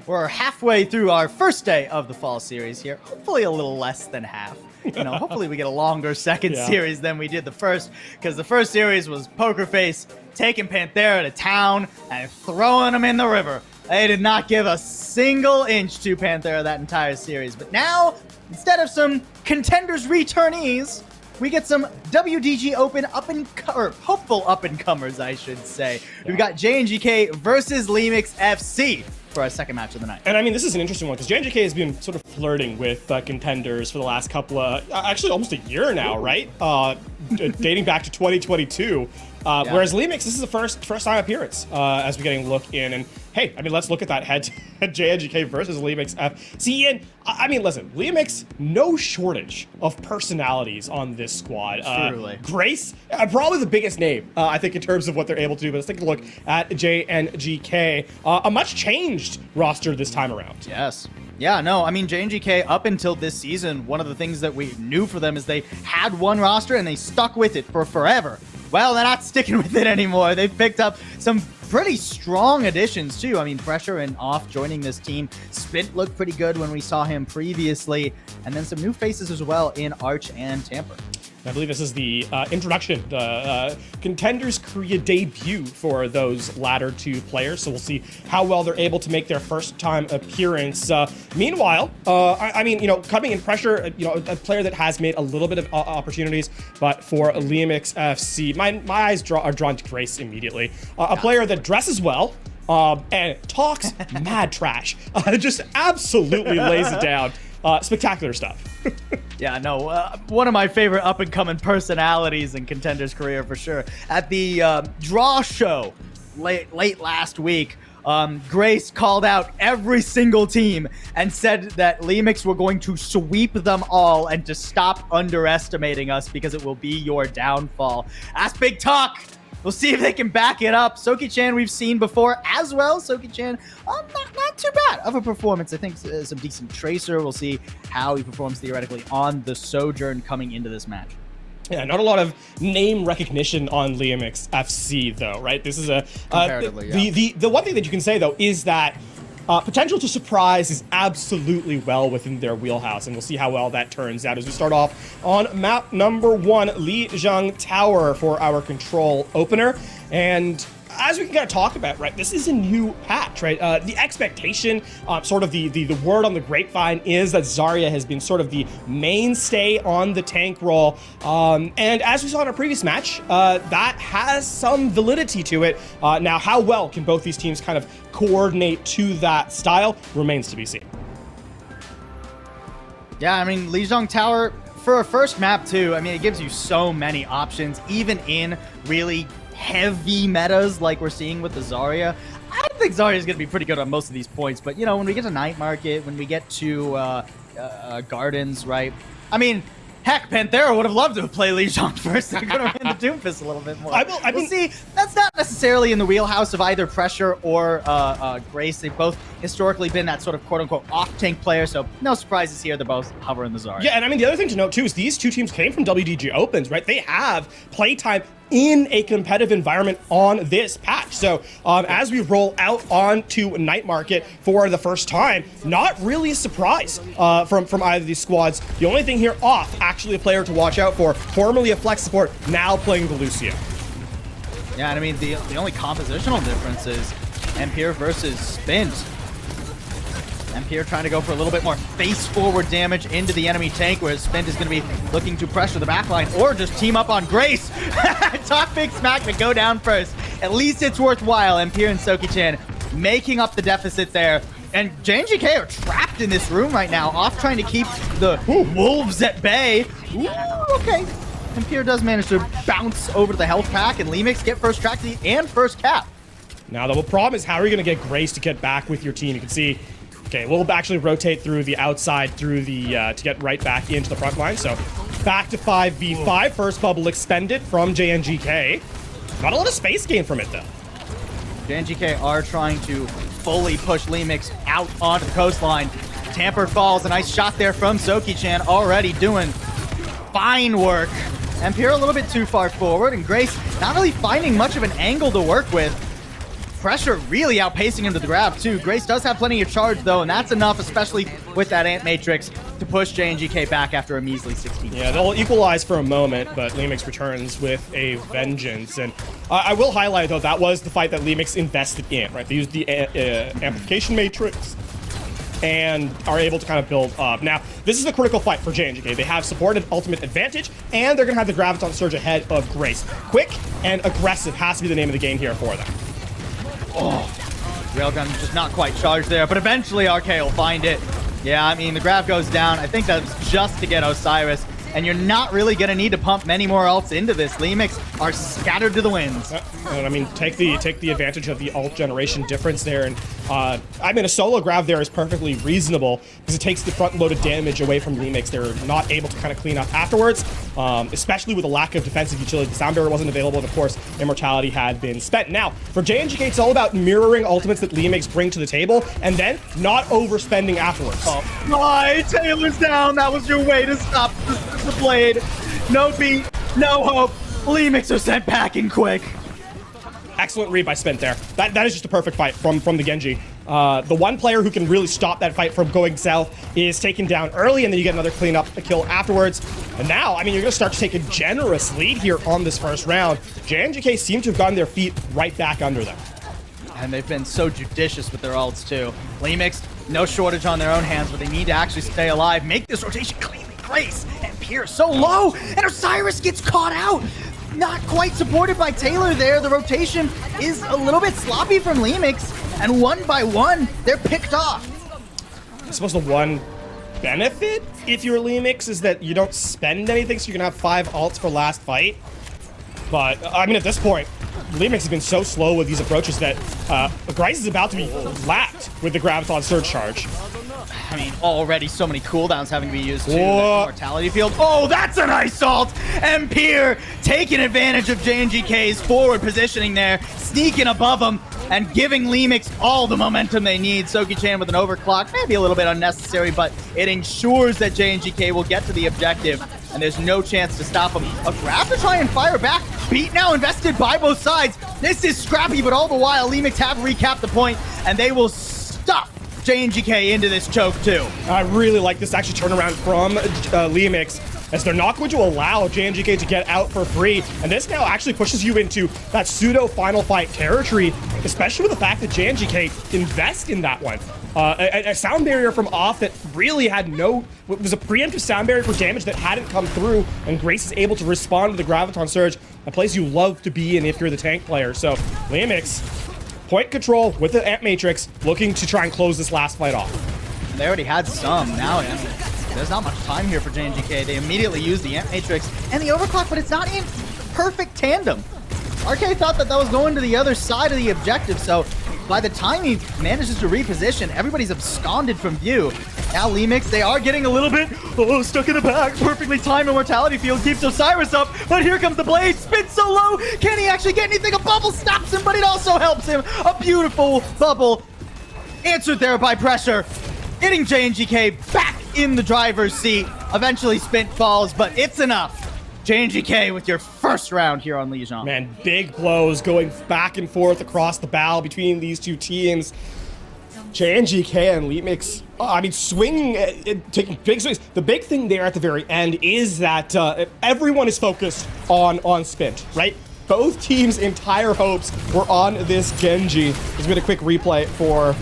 We're halfway through our first day of the fall series here. Hopefully a little less than half. You know, hopefully we get a longer second series than we did the first, because the first series was Poker Face taking Panthera to town and throwing them in the river. They did not give a single inch to Panthera that entire series. But now, instead of some Contenders returnees, we get some WDG Open hopeful up-and-comers, I should say. Yeah. We've got JNGK versus LEAMICS FC for our second match of the night. And I mean, this is an interesting one, because JNGK has been sort of flirting with Contenders for the last couple of, actually almost a year now, right? Dating back to 2022. Whereas LEAMICS, this is the first time appearance as we're getting a look in. And hey, I mean, let's look at that head JNGK versus LEAMICS FC. And I mean, listen, LEAMICS, no shortage of personalities on this squad. Truly. Grace, probably the biggest name, I think, in terms of what they're able to do. But let's take a look at JNGK. A much changed roster this time around. Yes. Yeah, no, I mean, JNGK, up until this season, one of the things that we knew for them is they had one roster and they stuck with it for forever. Well, they're not sticking with it anymore. They've picked up some pretty strong additions, too. I mean, Pressure and Off joining this team. Spint looked pretty good when we saw him previously. And then some new faces as well in Arch and Tamper. I believe this is the introduction, the Contenders Korea debut for those latter two players. So we'll see how well they're able to make their first time appearance. Meanwhile, I mean, you know, coming in Pressure, you know, a player that has made a little bit of opportunities, but for LEAMICS FC, my eyes are drawn to Grace immediately. A player that dresses well, and talks mad trash. Just absolutely lays it down. Spectacular stuff. Yeah, no, one of my favorite up-and-coming personalities in Contenders' career for sure. At the draw show late last week, Grace called out every single team and said that LEAMICS were going to sweep them all and to stop underestimating us because it will be your downfall. That's big talk. We'll see if they can back it up. Soki-chan we've seen before as well. Soki-chan, not too bad of a performance. I think some decent Tracer. We'll see how he performs theoretically on the Sojourn coming into this match. Yeah, not a lot of name recognition on LEAMICS FC though, right? This is a comparatively, the one thing that you can say though is that potential to surprise is absolutely well within their wheelhouse, and we'll see how well that turns out as we start off on map number 1, Lijiang Tower for our control opener. And as we can kind of talk about, right, this is a new patch, right? The expectation, sort of the word on the grapevine is that Zarya has been sort of the mainstay on the tank role. And as we saw in our previous match, that has some validity to it. Now, how well can both these teams kind of coordinate to that style remains to be seen. Yeah, I mean, Lijiang Tower, for a first map too, I mean, it gives you so many options, even in really heavy metas like we're seeing with the Zarya. I think Zarya is going to be pretty good on most of these points, but you know, when we get to Night Market, when we get to Gardens, right? I mean, heck, Panthera would have loved to have played Lijiang first. They're going to win the Doomfist a little bit more. We'll see. That's not necessarily in the wheelhouse of either Pressure or Grace. They've both historically been that sort of quote-unquote off-tank player, so no surprises here. They're both hovering the Zarya. Yeah, and I mean, the other thing to note, too, is these two teams came from WDG Opens, right? They have playtime in a competitive environment on this patch. So as we roll out onto Night Market for the first time, not really a surprise from either of these squads. The only thing here off, actually a player to watch out for, formerly a flex support, now playing the Lucio. Yeah, and I mean, the only compositional difference is Empire versus Spint. Empire trying to go for a little bit more face-forward damage into the enemy tank, whereas Spint is going to be looking to pressure the backline or just team up on Grace. Talk big smack to go down first. At least it's worthwhile. Empire and Soki-chan making up the deficit there. And JNGK are trapped in this room right now, off trying to keep the wolves at bay. Ooh, okay. Empire does manage to bounce over to the health pack, and LEAMICS get first track and first cap. Now, the problem is, how are you going to get Grace to get back with your team? You can see, okay, we'll actually rotate through the outside through the to get right back into the front line. So back to 5v5. First bubble expended from JNGK. Not a lot of space gain from it, though. JNGK are trying to fully push LEAMICS out onto the coastline. Tamper falls. A nice shot there from Soki-chan, already doing fine work. Empire a little bit too far forward, and Grace not really finding much of an angle to work with. Pressure really outpacing him to the grab, too. Grace does have plenty of charge, though, and that's enough, especially with that Ant Matrix, to push JNGK back after a measly 16. Yeah, they'll equalize for a moment, but LEAMICS returns with a vengeance. And I will highlight, though, that was the fight that LEAMICS invested in, right? They used the amplification matrix and are able to kind of build up. Now, this is a critical fight for JNGK. They have support and ultimate advantage, and they're going to have the Graviton Surge ahead of Grace. Quick and aggressive has to be the name of the game here for them. Oh, Railgun just not quite charged there, but eventually RK will find it. Yeah, I mean, the grab goes down. I think that's just to get Osiris, and you're not really going to need to pump many more ults into this. LEAMICS are scattered to the winds. I mean, take the advantage of the ult generation difference there, and I mean, a solo grab there is perfectly reasonable because it takes the front-loaded damage away from LEAMICS. They're not able to kind of clean up afterwards, especially with a lack of defensive utility. The sound barrier wasn't available, and of course, immortality had been spent. Now, for JNGK, it's all about mirroring ultimates that LEAMICS bring to the table, and then not overspending afterwards. Oh my, Taylor's down. That was your way to stop the blade. No beat, no hope. LEAMICS are sent packing quick. Excellent read by Spent there. That is just a perfect fight from the Genji. The one player who can really stop that fight from going south is taken down early, and then you get another cleanup kill afterwards. And now, I mean, you're going to start to take a generous lead here on this first round. JNGK seem to have gotten their feet right back under them. And they've been so judicious with their ults, too. LEAMICS, no shortage on their own hands, but they need to actually stay alive, make this rotation cleanly. Grace and Pierce so low, and Osiris gets caught out. Not quite supported by Taylor there. The rotation is a little bit sloppy from LEAMICS, and one by one, they're picked off. I suppose the one benefit, if you're LEAMICS, is that you don't spend anything, so you can have 5 ults for last fight. But, I mean, at this point, LEAMICS has been so slow with these approaches that Grace is about to be lapped with the Graviton Surge charge. I mean, already so many cooldowns having to be used to the Immortality Field. Oh, that's a nice ult! Empire taking advantage of JNGK's forward positioning there, sneaking above him, and giving LEAMICS all the momentum they need. Soki-chan with an overclock, maybe a little bit unnecessary, but it ensures that JNGK will get to the objective, and there's no chance to stop him. A grab to try and fire back. Beat now invested by both sides. This is scrappy, but all the while, LEAMICS have recapped the point, and they will stuff JNGK into this choke too. I really like this actually turnaround from LEAMICS, as they're not going to allow JNGK to get out for free. And this now actually pushes you into that pseudo final fight territory, especially with the fact that JNGK invest in that one. A sound barrier from off that really had no, it was a preemptive sound barrier for damage that hadn't come through, and Grace is able to respond to the Graviton Surge, a place you love to be in if you're the tank player. So LEAMICS, point control with the Ant Matrix, looking to try and close this last fight off. They already had some. Now, there's not much time here for JNGK. They immediately used the Ant Matrix and the overclock, but it's not in perfect tandem. RK thought that was going to the other side of the objective, so by the time he manages to reposition, everybody's absconded from view. Now LEAMICS, they are getting a little bit, stuck in the back. Perfectly timed Immortality Field keeps Osiris up, but here comes the blade. Spins so low, can he actually get anything? A bubble stops him, but it also helps him. A beautiful bubble answered there by pressure, getting JNGK back in the driver's seat. Eventually Spint falls, but it's enough. JNGK with your first round here on Lijiang. Man, big blows going back and forth across the bow between these two teams. JNGK and LEAMICS, I mean, swinging, taking big swings. The big thing there at the very end is that everyone is focused on Spint, right? Both teams' entire hopes were on this Genji. There's been a quick replay for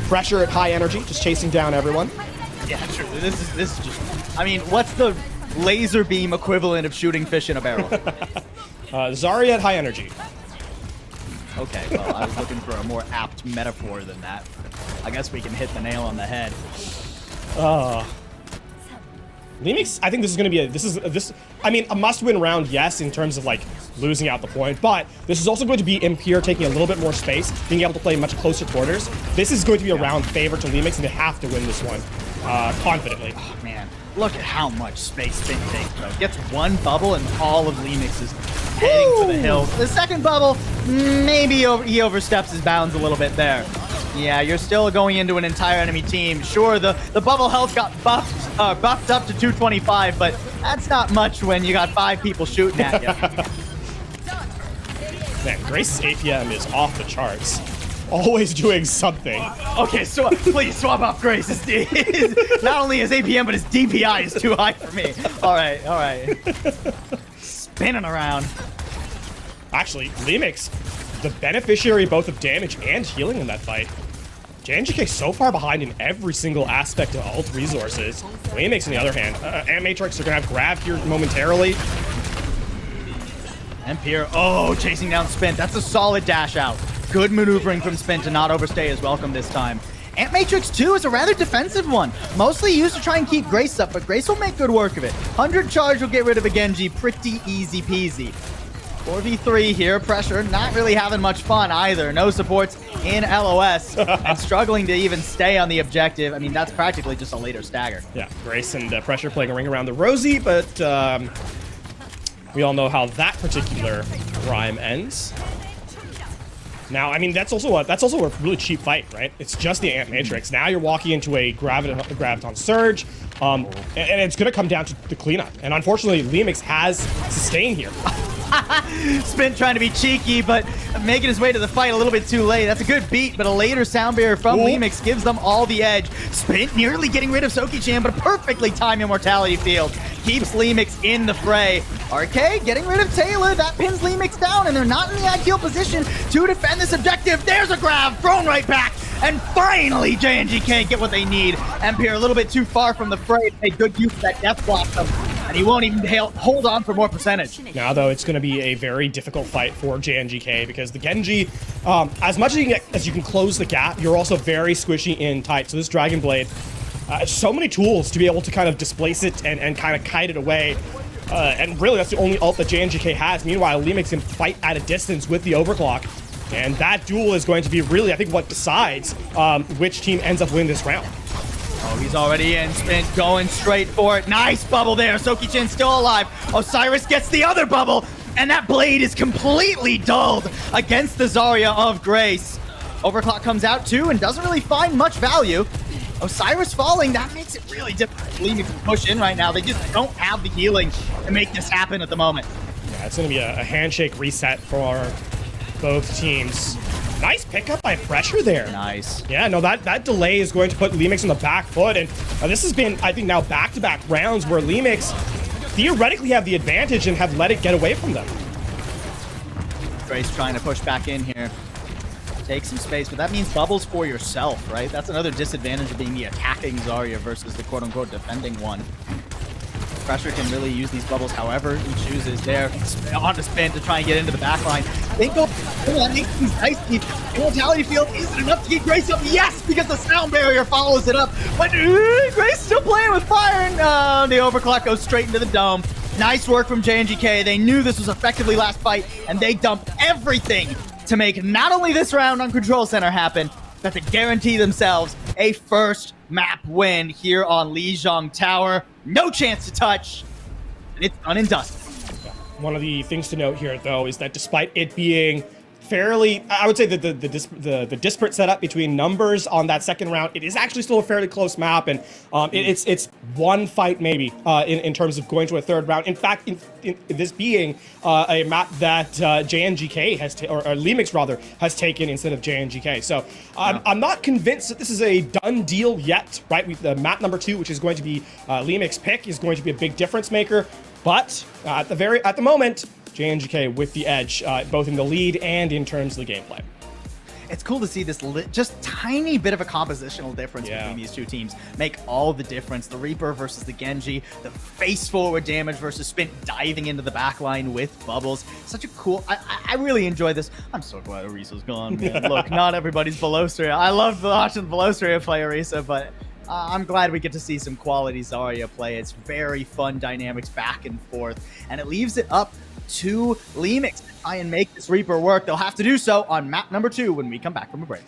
pressure at high energy, just chasing down everyone. Yeah, true. This is just, I mean, what's the laser beam equivalent of shooting fish in a barrel? Zarya at high energy. Okay, well, I was looking for a more apt metaphor than that. I guess we can hit the nail on the head. LEAMICS, I think this is going to be I mean, a must-win round, yes, in terms of, like, losing out the point, but this is also going to be Impure taking a little bit more space, being able to play much closer quarters. This is going to be a round favorite to LEAMICS, and they have to win this one confidently. Oh, man. Look at how much space Spin takes, though. Gets one bubble, and all of LEAMICS is heading for the hills. The second bubble, maybe he oversteps his bounds a little bit there. Yeah, you're still going into an entire enemy team. Sure, the bubble health got buffed up to 225, but that's not much when you got 5 people shooting at you. Man, Grace's APM is off the charts. Always doing something. Okay, so please swap out Grace. Not only his APM, but his DPI is too high for me. All right. Spinning around. Actually, LEAMICS, the beneficiary both of damage and healing in that fight. JNGK so far behind in every single aspect of ult resources. LEAMICS, on the other hand, Matrix are going to have grab here momentarily. Empire, chasing down Spin. That's a solid dash out. Good maneuvering from Spin to not overstay his welcome this time. Ant Matrix 2 is a rather defensive one. Mostly used to try and keep Grace up, but Grace will make good work of it. 100 charge will get rid of a Genji pretty easy peasy. 4v3 here, pressure, not really having much fun either. No supports in LOS, and struggling to even stay on the objective. I mean, that's practically just a later stagger. Yeah, Grace and Pressure playing a ring around the rosy, but we all know how that particular rhyme ends. Now, I mean, that's also a really cheap fight, right? It's just the Ant Matrix. Now you're walking into a Graviton Surge, and it's going to come down to the cleanup. And unfortunately, LEAMICS has sustain here. Spin trying to be cheeky, but making his way to the fight a little bit too late. That's a good beat, but a later sound barrier from LEAMICS gives them all the edge. Spin nearly getting rid of Soki-chan, but a perfectly timed immortality field keeps LEAMICS in the fray. RK getting rid of Taylor. That pins LEAMICS down, and they're not in the ideal position to defend this objective. There's a grab, thrown right back, and finally JNGK get what they need. Empire a little bit too far from the fray to make good use of that death block, and he won't even hold on for more percentage. Now, though, it's going to be a very difficult fight for JNGK because the Genji, as much as you can close the gap, you're also very squishy in tight. So this Dragon Blade, so many tools to be able to kind of displace it and kind of kite it away. And really, that's the only ult that JNGK has. Meanwhile, LEAMICS can fight at a distance with the overclock. And that duel is going to be really, I think, what decides which team ends up winning this round. Oh, he's already in. Spin going straight for it. Nice bubble there. Soki-chan still alive. Osiris gets the other bubble, and that blade is completely dulled against the Zarya of Grace. Overclock comes out too and doesn't really find much value. Osiris falling, that makes it really difficult to LEAMICS to push in right now. They just don't have the healing to make this happen at the moment. Yeah, it's going to be a handshake reset for both teams. Nice pickup by Pressure there. Nice. Yeah, no, that delay is going to put LEAMICS on the back foot, and this has been, I think, now back-to-back rounds where LEAMICS theoretically have the advantage and have let it get away from them. Grace trying to push back in here. Take some space, but that means bubbles for yourself, right? That's another disadvantage of being the attacking Zarya versus the quote-unquote defending one. Pressure can really use these bubbles however he chooses. There, on to Spin to try and get into the back line. Think of these nice deep. Immortality field isn't enough to get Grace up. Yes, because the sound barrier follows it up. But Grace still playing with fire, and the overclock goes straight into the dome. Nice work from JNGK. They knew this was effectively last fight, and they dumped everything to make not only this round on Control Center happen, but to guarantee themselves a first map win here on Lijiang Tower. No chance to touch, and it's done and dusted. One of the things to note here, though, is that despite it being fairly, I would say that the disparate setup between numbers on that second round, it is actually still a fairly close map, and it's one fight maybe in terms of going to a third round. In fact, in this being a map that JNGK has, or LEAMICS rather, has taken instead of JNGK. So I'm not convinced that this is a done deal yet, right? The map number 2, which is going to be LEAMICS pick, is going to be a big difference maker. But at the moment, JNGK with the edge, both in the lead and in terms of the gameplay. It's cool to see this just tiny bit of a compositional difference between these two teams make all the difference. The Reaper versus the Genji, the face-forward damage versus Spin diving into the backline with bubbles. Such a cool... I really enjoy this. I'm so glad Arisa's gone, man. Look, not everybody's below Surya. I love watching below Surya play Arisa, but... I'm glad we get to see some quality Zarya play. It's very fun dynamics back and forth, and it leaves it up to LEAMICS to try and make this Reaper work. They'll have to do so on map number 2 when we come back from a break.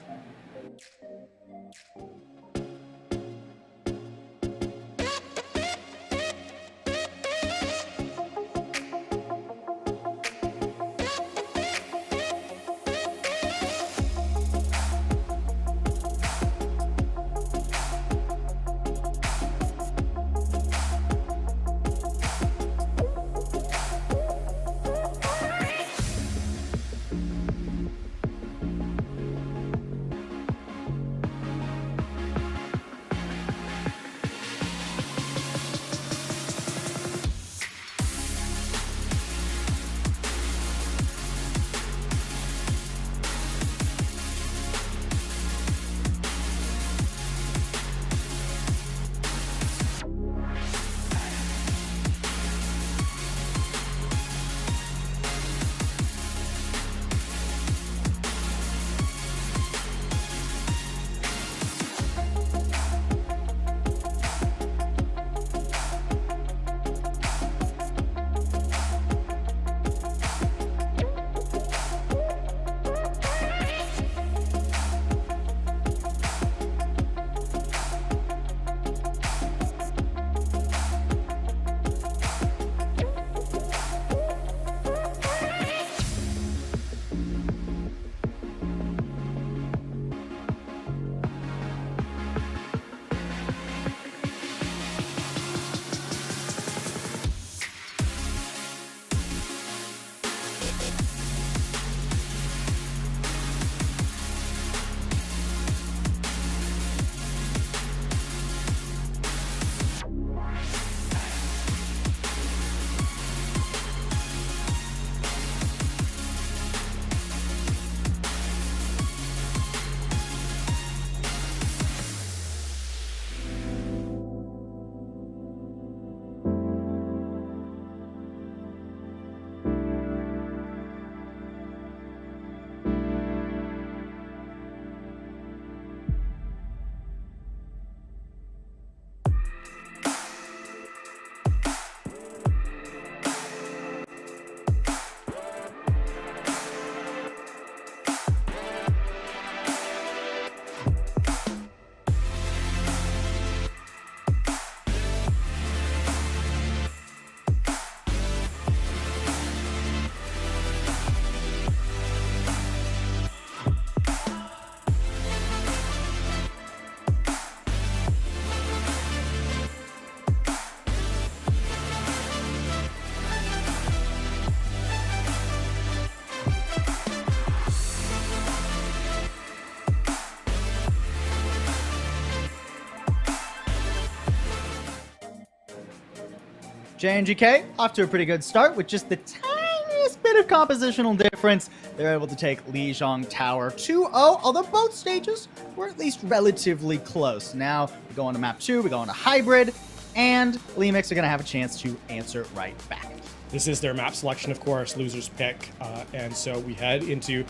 JNGK off to a pretty good start with just the tiniest bit of compositional difference. They're able to take Lijiang Tower 2-0, although both stages were at least relatively close. Now we go on to map 2, we go on to hybrid, and LEAMICS are going to have a chance to answer right back. This is their map selection, of course, loser's pick. And so we head into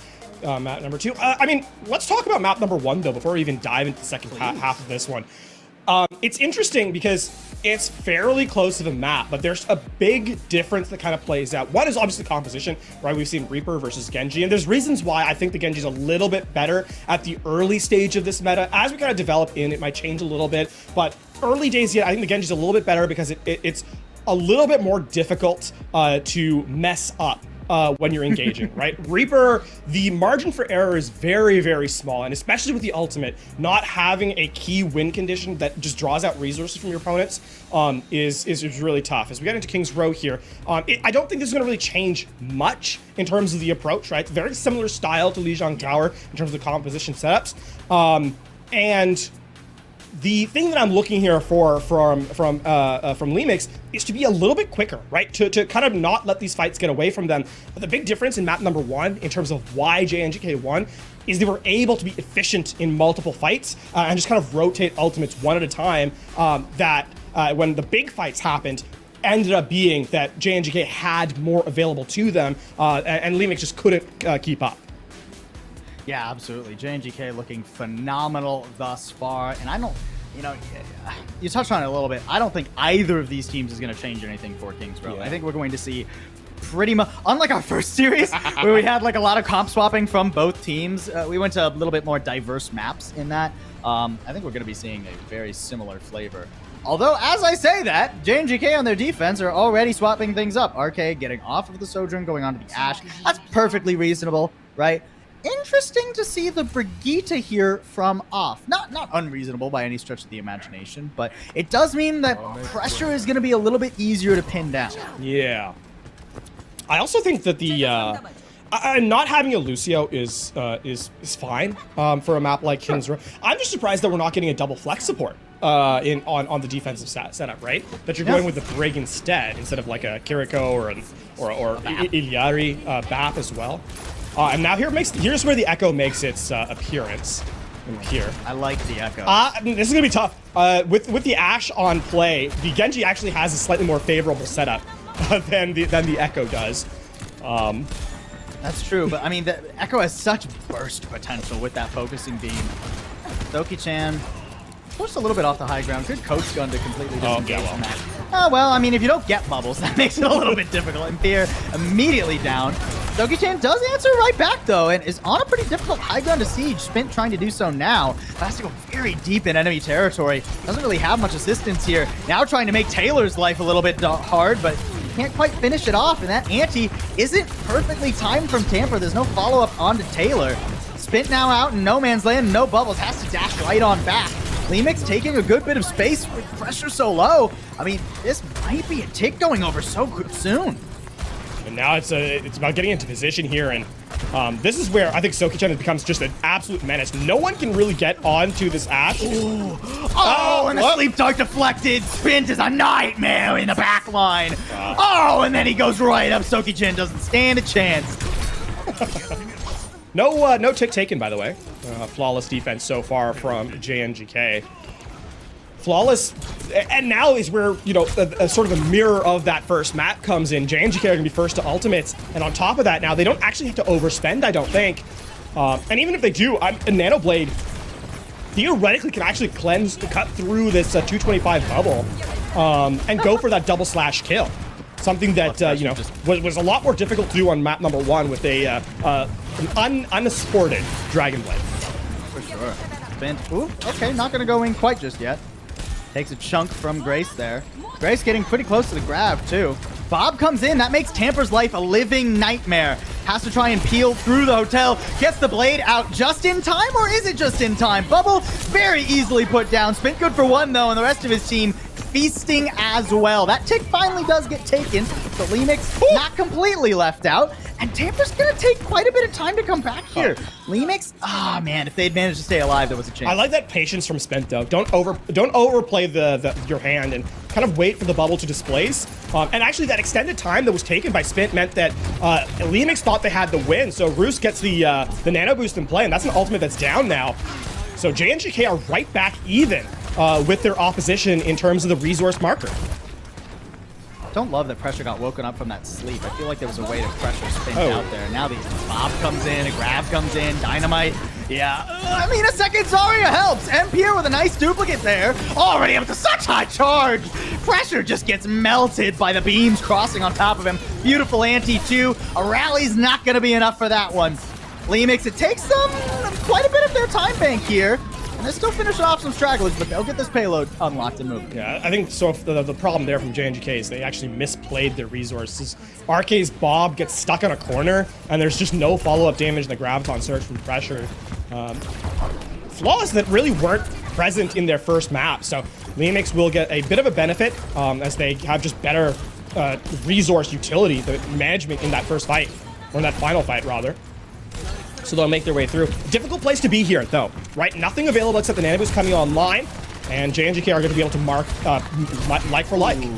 map number 2. I mean, let's talk about map number 1, though, before we even dive into the second half of this one. It's interesting because it's fairly close to the map, but there's a big difference that kind of plays out. One is obviously composition, right? We've seen Reaper versus Genji, and there's reasons why I think the Genji's a little bit better at the early stage of this meta. As we kind of develop in, it might change a little bit, but early days, yeah, I think the Genji's a little bit better because it's a little bit more difficult to mess up when you're engaging, right? Reaper, the margin for error is very, very small, and especially with the ultimate, not having a key win condition that just draws out resources from your opponents is really tough. As we get into King's Row here, I don't think this is going to really change much in terms of the approach, right? Very similar style to Lijiang Tower in terms of the composition setups, and the thing that I'm looking here for from LEAMICS is to be a little bit quicker, right? To kind of not let these fights get away from them. But the big difference in map number 1 in terms of why JNGK won is they were able to be efficient in multiple fights and just kind of rotate ultimates one at a time. When the big fights happened, ended up being that JNGK had more available to them, and LEAMICS just couldn't keep up. Yeah, absolutely. JNGK looking phenomenal thus far. And I don't, you touched on it a little bit. I don't think either of these teams is going to change anything for King's Row. Yeah. I think we're going to see pretty much, unlike our first series, where we had like a lot of comp swapping from both teams, we went to a little bit more diverse maps in that. I think we're going to be seeing a very similar flavor. Although, as I say that, JNGK on their defense are already swapping things up. RK getting off of the Sojourn, going on to the Ashe. That's perfectly reasonable, right? Interesting to see the Brigitte here from off. Not unreasonable by any stretch of the imagination, but it does mean that pressure is going to be a little bit easier to pin down. Yeah. I also think that the not having a Lucio is fine for a map like King's Row. I'm just surprised that we're not getting a double flex support on the defensive setup, right? That you're going with the Brig instead of like a Kiriko or Iliari BAP as well. And now here's where the Echo makes its appearance. Here, I like the Echo. This is gonna be tough. With the Ashe on play, the Genji actually has a slightly more favorable setup than the Echo does. That's true, but I mean, the Echo has such burst potential with that focusing beam. Soki-chan pushed a little bit off the high ground. Good coach gun to completely disengage from that. Oh, well, I mean, if you don't get bubbles, that makes it a little bit difficult. And Pierre immediately down. Soki-chan does answer right back, though, and is on a pretty difficult high ground to siege. Spint trying to do so now. Has to go very deep in enemy territory. Doesn't really have much assistance here. Now trying to make Taylor's life a little bit hard, but can't quite finish it off. And that ante isn't perfectly timed from Tamper. There's no follow-up onto Taylor. Spint now out in no man's land. No bubbles. Has to dash right on back. LEAMICS taking a good bit of space with pressure so low. I mean, this might be a tick going over so soon. And now it's about getting into position here, and this is where I think Soki-chan becomes just an absolute menace. No one can really get onto this Ashe. Ooh. Oh, and the sleep dart deflected. Spint is a nightmare in the back line. Oh, and then he goes right up. Soki-chan doesn't stand a chance. No tick taken, by the way. Flawless defense so far from JNGK. Flawless, and now is where, a sort of a mirror of that first map comes in. JNGK are going to be first to ultimates, and on top of that, now they don't actually have to overspend, I don't think. And even if they do, a Nanoblade theoretically can actually cut through this 225 bubble and go for that double slash kill. Something that, was a lot more difficult to do on map number 1 with an unsupported Dragon Blade. For sure. Spint. Ooh, okay, not going to go in quite just yet. Takes a chunk from Grace there. Grace getting pretty close to the grab, too. Bob comes in. That makes Tamper's life a living nightmare. Has to try and peel through the hotel. Gets the blade out just in time, or is it just in time? Bubble very easily put down. Spint good for 1, though, and the rest of his team feasting as well. That tick finally does get taken, but LEAMICS not completely left out. And Tamper's gonna take quite a bit of time to come back here. LEAMICS, man, if they'd managed to stay alive, there was a chance. I like that patience from Spent though. Don't overplay your hand and kind of wait for the bubble to displace. And actually, that extended time that was taken by Spent meant that LEAMICS thought they had the win. So Roos gets the nano boost in play, and that's an ultimate that's down now. So JNGK are right back even with their opposition in terms of the resource marker. Don't love that Pressure got woken up from that sleep. I feel like there was a way to pressure Spin out there. Now the Bob comes in, a grab comes in, Dynamite. Yeah, I mean, a second Zarya helps. Empire with a nice duplicate there. Already up to such high charge. Pressure just gets melted by the beams crossing on top of him. Beautiful anti too. A rally's not going to be enough for that one. LEAMICS, it takes them quite a bit of their time bank here. And they're still finishing off some stragglers, but they'll get this payload unlocked and moving. Yeah, I think so. The problem there from JNGK is they actually misplayed their resources. RK's Bob gets stuck on a corner, and there's just no follow-up damage in the Graviton Surge from Pressure. Flaws that really weren't present in their first map. So LEAMICS will get a bit of a benefit as they have just better resource utility, the management in that first fight, or in that final fight, rather. So they'll make their way through. Difficult place to be here, though, right? Nothing available except the nanoboost coming online, and JNGK are going to be able to mark like for like. Ooh,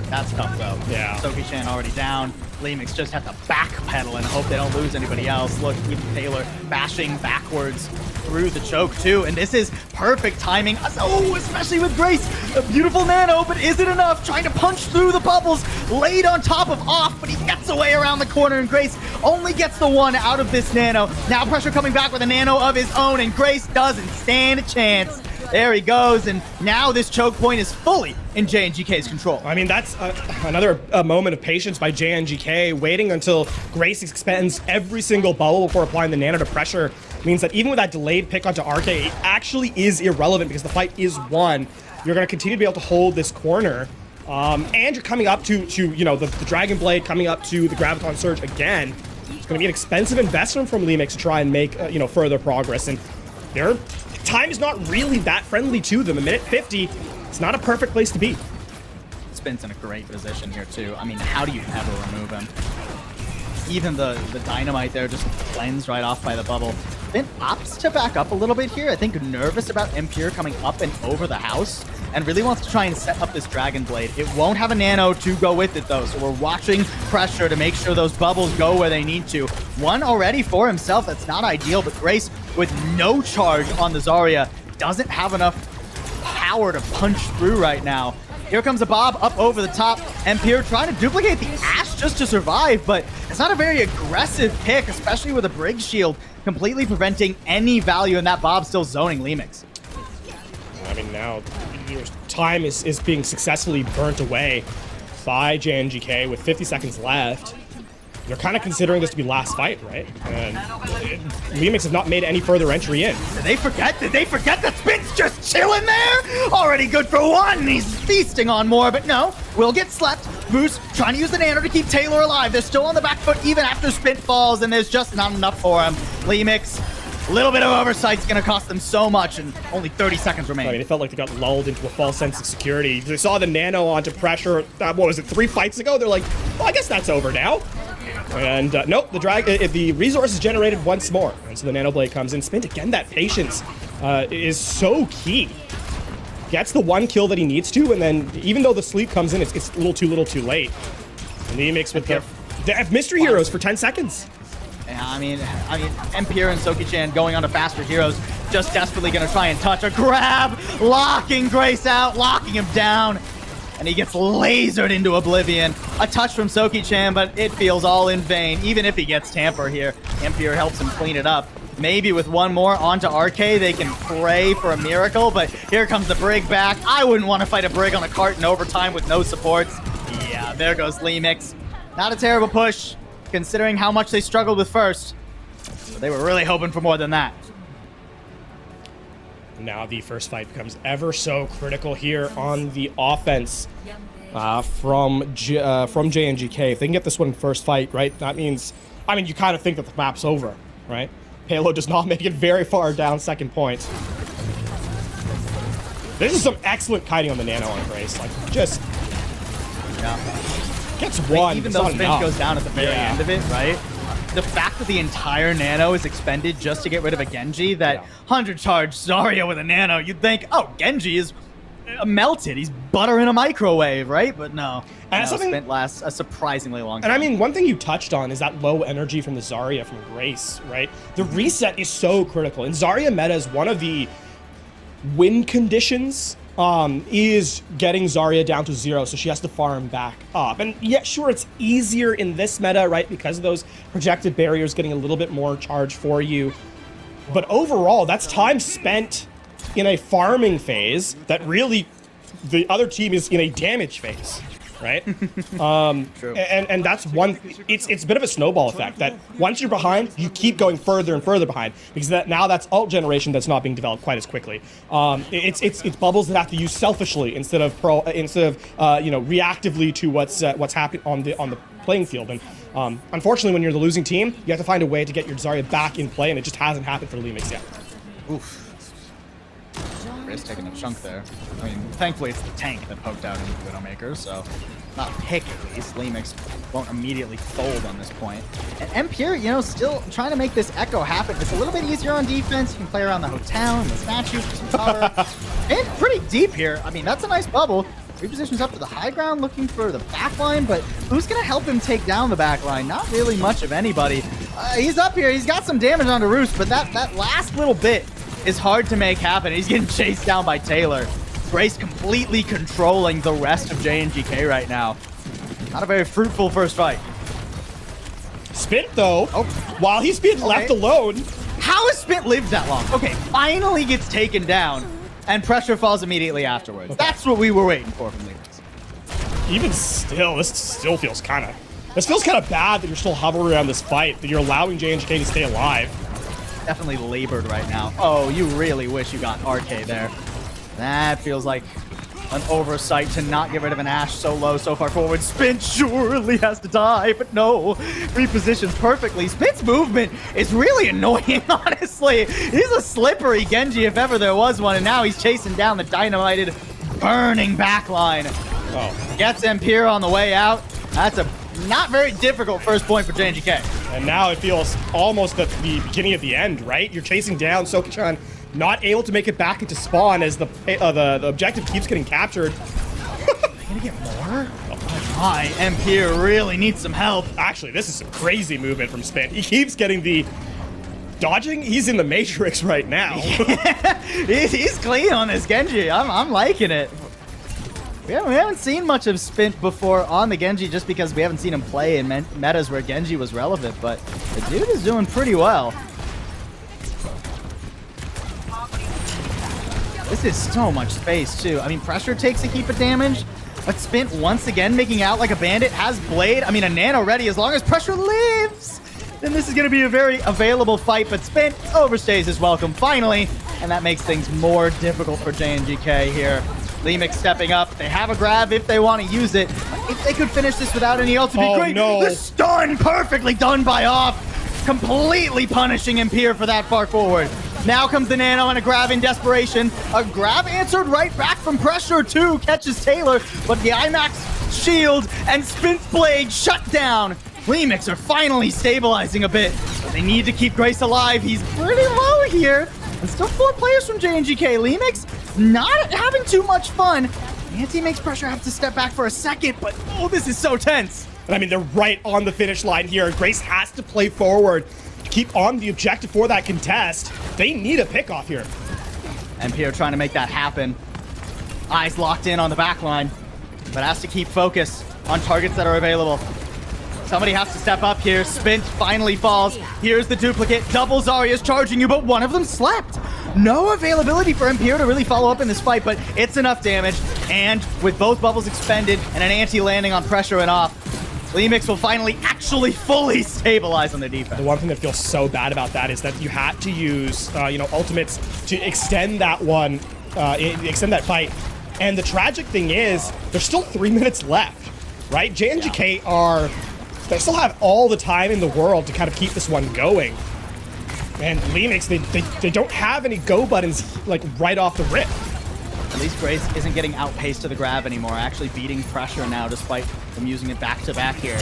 that's tough, though. Yeah. Soki-Chan already down. LEAMICS just have to backpedal and hope they don't lose anybody else. Look, even Taylor bashing backwards through the choke, too. And this is perfect timing. Oh, especially with Grace. A beautiful nano, but is it enough? Trying to punch through the bubbles. Laid on top of Off, but he gets away around the corner, and Grace only gets the one out of this nano. Now Pressure coming back with a nano of his own, and Grace doesn't stand a chance. There he goes, and now this choke point is fully in JNGK's control. I mean, that's another moment of patience by JNGK, waiting until Grace expends every single bubble before applying the nano to Pressure. Means that even with that delayed pick onto RK, it actually is irrelevant because the fight is won. You're going to continue to be able to hold this corner, and you're coming up to you know, the Dragon Blade, coming up to the Graviton Surge again. It's going to be an expensive investment from LEAMICS to try and make you know, further progress, and their time is not really that friendly to them. A minute 50, it's not a perfect place to be. Spin's in a great position here too. I mean, how do you ever remove him? Even the Dynamite there just cleansed right off by the bubble. Spin opts to back up a little bit here. I think nervous about Empire coming up and over the house, and really wants to try and set up this Dragon Blade. It won't have a nano to go with it though, so we're watching Pressure to make sure those bubbles go where they need to. One already for himself, that's not ideal, but Grace with no charge on the Zarya doesn't have enough power to punch through right now. Here comes a Bob up over the top. Empire trying to duplicate the Ash just to survive, but it's not a very aggressive pick, especially with a Brig Shield completely preventing any value, and that Bob still zoning LEAMICS. I mean, now your time is being successfully burnt away by JNGK with 50 seconds left. They're kind of considering this to be last fight, right? And LEAMICS have not made any further entry in. Did they forget that Spin's just chilling there? Already good for one. He's feasting on more, but no, will get slept. Moose trying to use the nano to keep Taylor alive. They're still on the back foot even after Spin falls, and there's just not enough for him. LEAMICS, a little bit of oversight's gonna cost them so much, and only 30 seconds remain. I mean, it felt like they got lulled into a false sense of security. They saw the nano onto Pressure, what was it, 3 fights ago? They're like, well, I guess that's over now. And nope, the resource is generated once more. And so the Nano Blade comes in. Spin, again, that patience is so key. Gets the one kill that he needs to, and then even though the sleep comes in, it's a little too late. And LEAMICS with they have mystery heroes for 10 seconds. Yeah, I mean, Empire and Soki-Chan going on to faster heroes, just desperately gonna try and touch a grab, locking Grace out, locking him down. And he gets lasered into oblivion. A touch from Soki-Chan, but it feels all in vain, even if he gets Tamper here. Empire helps him clean it up. Maybe with one more onto RK, they can pray for a miracle, but here comes the Brig back. I wouldn't want to fight a Brig on a cart in overtime with no supports. Yeah, there goes LEAMICS. Not a terrible push, considering how much they struggled with first. But they were really hoping for more than that. Now the first fight becomes ever so critical here on the offense from JNGK. If they can get this one first fight, right, that means, I mean, you kind of think that the map's over, right? Payload does not make it very far down second point. This is some excellent kiting on the Nano on Grace. Like, just gets one. Even though Spinch goes down at the very end of it, right? The fact that the entire Nano is expended just to get rid of a Genji, that 100 charge Zarya with a Nano, you'd think, oh, Genji is melted. He's butter in a microwave, right? But no. And Spint lasts a surprisingly long time. And I mean, one thing you touched on is that low energy from the Zarya from Grace, right? The reset is so critical. And Zarya meta is one of the win conditions is getting Zarya down to 0, so she has to farm back up. And yeah, sure, it's easier in this meta, right? Because of those projected barriers getting a little bit more charge for you. But overall, that's time spent in a farming phase that really the other team is in a damage phase, right? True. And that's one, it's a bit of a snowball effect that once you're behind, you keep going further and further behind because now that's ult generation that's not being developed quite as quickly. It's bubbles that have to use selfishly instead of reactively to what's happening on the playing field. And unfortunately, when you're the losing team, you have to find a way to get your Zarya back in play, and it just hasn't happened for LEAMICS yet. Oof. Ray's taking a chunk there. I mean, thankfully it's the tank that poked out into Widowmaker, so not pick at least. LEAMICS won't immediately fold on this point. And Empire, you know, still trying to make this echo happen. It's a little bit easier on defense. You can play around the hotel and the statue for some cover. And pretty deep here. I mean, that's a nice bubble. Repositions up to the high ground, looking for the backline, but who's going to help him take down the backline? Not really much of anybody. He's up here. He's got some damage on the Roost, but that last little bit is hard to make happen. He's getting chased down by Taylor. Grace completely controlling the rest of JNGK right now. Not a very fruitful first fight. Spint, though, while he's being left alone. How has Spint lived that long? Okay, finally gets taken down, and pressure falls immediately afterwards. Okay. That's what we were waiting for from LEAMICS. Even still, this still feels kind of bad that you're still hovering around this fight, that you're allowing JNGK to stay alive. Definitely labored right now. Oh, you really wish you got RK there. That feels like an oversight to not get rid of an Ashe so low, so far forward. Spint surely has to die, but no. Repositions perfectly. Spint's movement is really annoying, honestly. He's a slippery Genji if ever there was one, and now he's chasing down the dynamited, burning backline. Oh. Gets Empire on the way out. That's a not very difficult first point for JNGK. And now it feels almost at the beginning of the end, right? You're chasing down Sokichan, not able to make it back into spawn as the objective keeps getting captured. Are they gonna get more? Oh my, Empire really needs some help. Actually, this is some crazy movement from Spint. He keeps getting the dodging. He's in the Matrix right now. He's clean on this Genji. I'm liking it. We haven't seen much of Spint before on the Genji just because we haven't seen him play in metas where Genji was relevant, but the dude is doing pretty well. This is so much space, too. I mean, pressure takes a heap of damage, but Spint once again making out like a bandit, has Blade. I mean, a Nano ready as long as pressure lives. Then this is going to be a very available fight, but Spint overstays his welcome finally, and that makes things more difficult for JNGK here. LEAMICS stepping up. They have a grab if they want to use it. If they could finish this without any ult, it'd be great. No. The stun perfectly done by Off, completely punishing Empire for that far forward. Now comes the Nano and a grab in desperation. A grab answered right back from pressure too. Catches Taylor, but the IMAX shield and Spint's blade shut down. LEAMICS are finally stabilizing a bit, but they need to keep Grace alive. He's pretty low here. And still 4 players from JNGK. LEAMICS not having too much fun. Anti-makes pressure have to step back for a second, but oh, this is so tense. And I mean, they're right on the finish line here. Grace has to play forward to keep on the objective for that contest. They need a pick off here. Empire trying to make that happen. Eyes locked in on the back line, but has to keep focus on targets that are available. Somebody has to step up here. Spint finally falls. Here's the duplicate. Double Zarya's charging you, but one of them slept. No availability for Empire to really follow up in this fight, but it's enough damage. And with both bubbles expended and an anti landing on pressure and Off, LEAMICS will finally actually fully stabilize on their defense. The one thing that feels so bad about that is that you had to use, ultimates to extend that one, extend that fight. And the tragic thing is, there's still 3 minutes left, right? JNGK they still have all the time in the world to kind of keep this one going. And LEAMICS, they don't have any go buttons like right off the rip. At least Grace isn't getting outpaced to the grab anymore, actually beating pressure now despite them using it back to back here.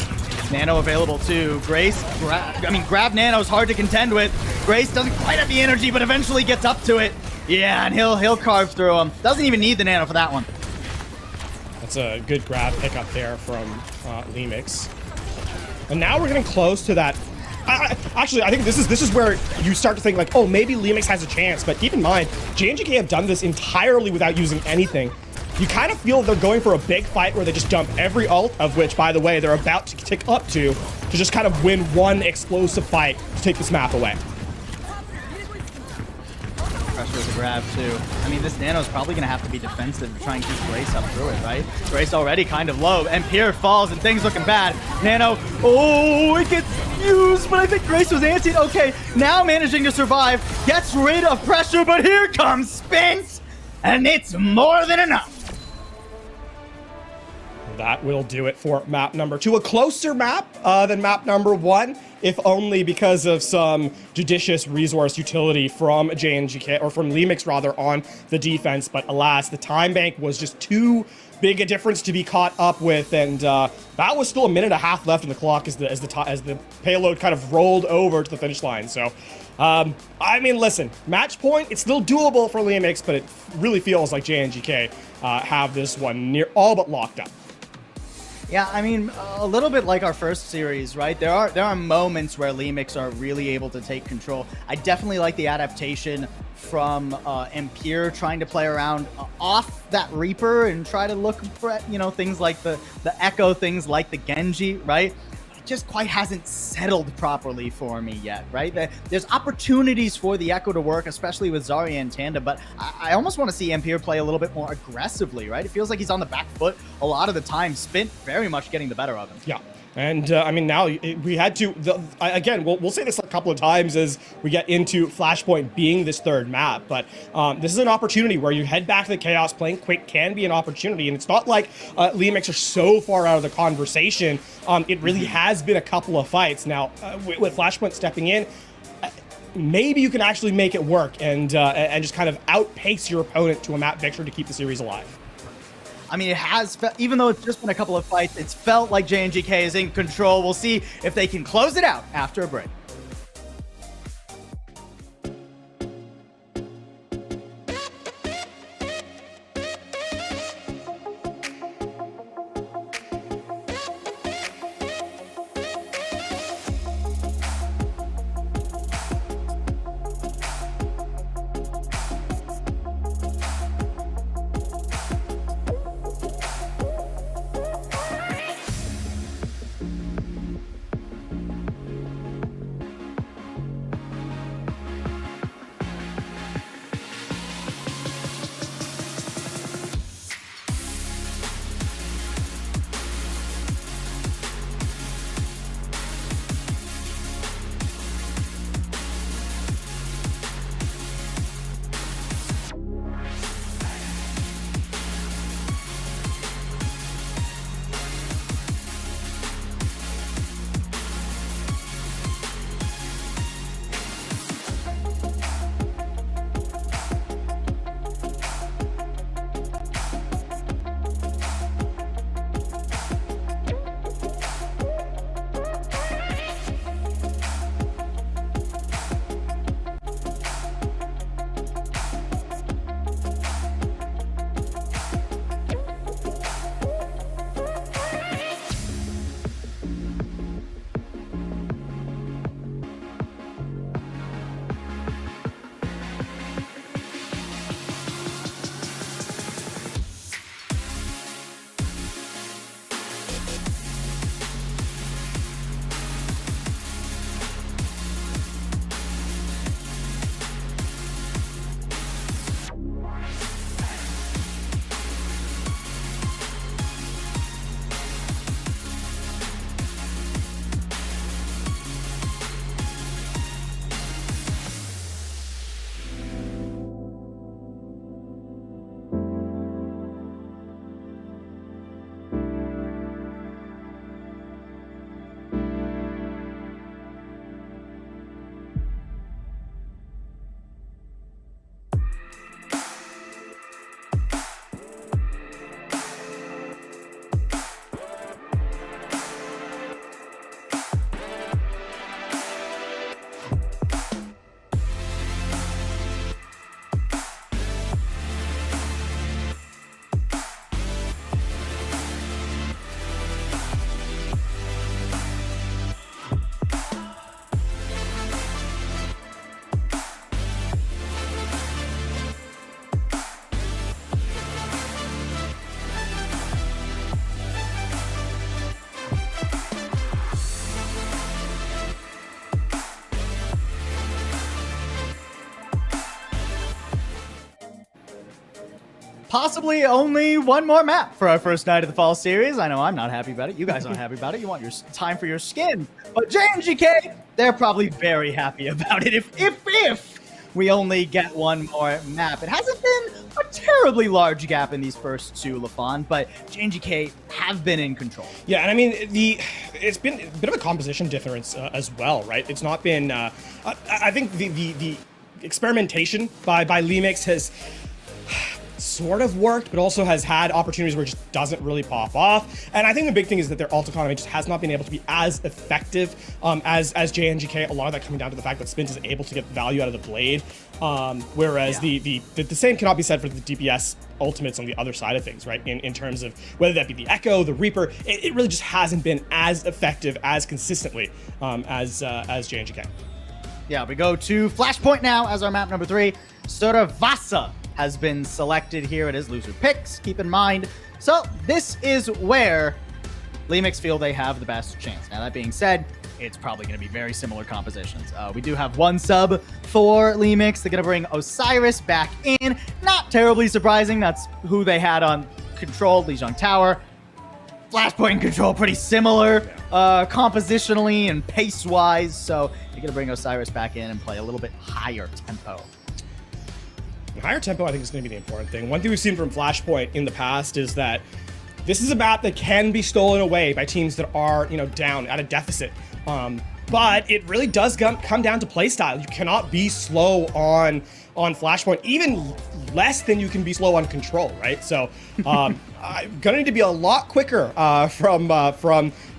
Nano available too. Grace, grab Nano is hard to contend with. Grace doesn't quite have the energy, but eventually gets up to it. Yeah, and he'll carve through him. Doesn't even need the Nano for that one. That's a good grab pickup there from LEAMICS. And now we're getting close to that. Actually, I think this is where you start to think like, oh, maybe LEAMICS has a chance. But keep in mind, JNGK have done this entirely without using anything. You kind of feel they're going for a big fight where they just dump every ult, of which, by the way, they're about to tick up to just kind of win one explosive fight to take this map away. Pressure with the grab too. I mean, this Nano is probably going to have to be defensive to try and keep Grace up through it, right? Grace already kind of low, and Pierre falls, and things looking bad. Nano, oh, it gets used, but I think Grace was anti. Okay, now managing to survive, gets rid of pressure, but here comes Spence, and it's more than enough. That will do it for map number 2. A closer map than map number 1, if only because of some judicious resource utility from JNGK, or from LEAMICS rather, on the defense. But alas, the time bank was just too big a difference to be caught up with, and that was still a minute and a half left in the clock as the payload kind of rolled over to the finish line. So, I mean, listen, match point, it's still doable for LEAMICS, but it really feels like JNGK have this one near all but locked up. Yeah, I mean, a little bit like our first series, right? There are moments where LEAMICS are really able to take control. I definitely like the adaptation from Empire trying to play around off that Reaper and try to look for, you know, things like the Echo, things like the Genji, right? It just quite hasn't settled properly for me yet, right? There's opportunities for the Echo to work, especially with Zarya and Tanda, but I almost want to see Empire play a little bit more aggressively, right? It feels like he's on the back foot a lot of the time. Spint very much getting the better of him. Yeah. And I mean, now we had to, again, we'll say this a couple of times as we get into Flashpoint being this third map, but this is an opportunity where you head back to the Chaos. Playing quick can be an opportunity, and it's not like LEAMICS are so far out of the conversation. It really has been a couple of fights. Now, with Flashpoint stepping in, maybe you can actually make it work and just kind of outpace your opponent to a map victory to keep the series alive. I mean, it has, even though it's just been a couple of fights, it's felt like JNGK is in control. We'll see if they can close it out after a break. possibly only one more map for our first night of the fall series. I know I'm not happy about it. You guys aren't happy about it. You want your time for your skin. But JNGK, they're probably very happy about it if we only get one more map. It hasn't been a terribly large gap in these first two, LaFon, but JNGK have been in control. Yeah, and I mean, it's been a bit of a composition difference as well, right? It's not been, I think the experimentation by LEAMICS has sort of worked, but also has had opportunities where it just doesn't really pop off. And I think the big thing is that their ult economy just has not been able to be as effective as JNGK. A lot of that coming down to the fact that Spint is able to get value out of the blade, whereas the same cannot be said for the DPS ultimates on the other side of things, right? In terms of whether that be the Echo, the Reaper, it really just hasn't been as effective as consistently as JNGK. Yeah, we go to Flashpoint now as our map number 3. Vasa has been selected here. It is loser picks, keep in mind. So this is where LEAMICS feel they have the best chance. Now that being said, it's probably going to be very similar compositions. We do have one sub for LEAMICS. They're going to bring Osiris back in. Not terribly surprising. That's who they had on Control, Lijiang Tower. Flashpoint and Control pretty similar compositionally and pace-wise. So you're going to bring Osiris back in and play a little bit higher tempo. Higher tempo, I think, is going to be the important thing. One thing we've seen from Flashpoint in the past is that this is a map that can be stolen away by teams that are, down at a deficit. But it really does come down to playstyle. You cannot be slow on Flashpoint, even less than you can be slow on Control, right? So, gonna need to be a lot quicker from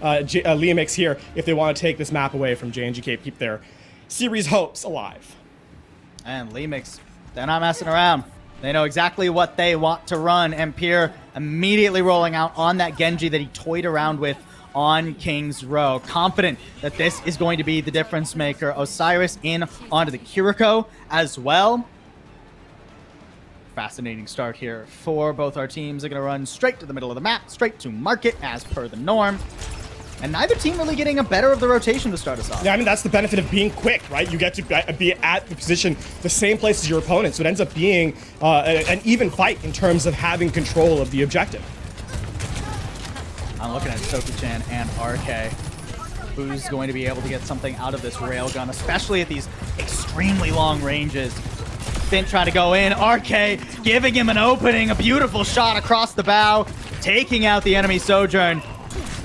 LEAMICS here if they want to take this map away from JNGK, keep their series hopes alive. And LEAMICS, they're not messing around. They know exactly what they want to run. Empire immediately rolling out on that Genji that he toyed around with on King's Row. Confident that this is going to be the difference maker. Osiris in onto the Kiriko as well. Fascinating start here for both our teams. They're going to run straight to the middle of the map, straight to market as per the norm. And neither team really getting a better of the rotation to start us off. Yeah, I mean, that's the benefit of being quick, right? You get to be at the position the same place as your opponent, so it ends up being an even fight in terms of having control of the objective. I'm looking at Soki-chan and RK. Who's going to be able to get something out of this railgun, especially at these extremely long ranges. Fint trying to go in. RK giving him an opening. A beautiful shot across the bow, taking out the enemy Sojourn.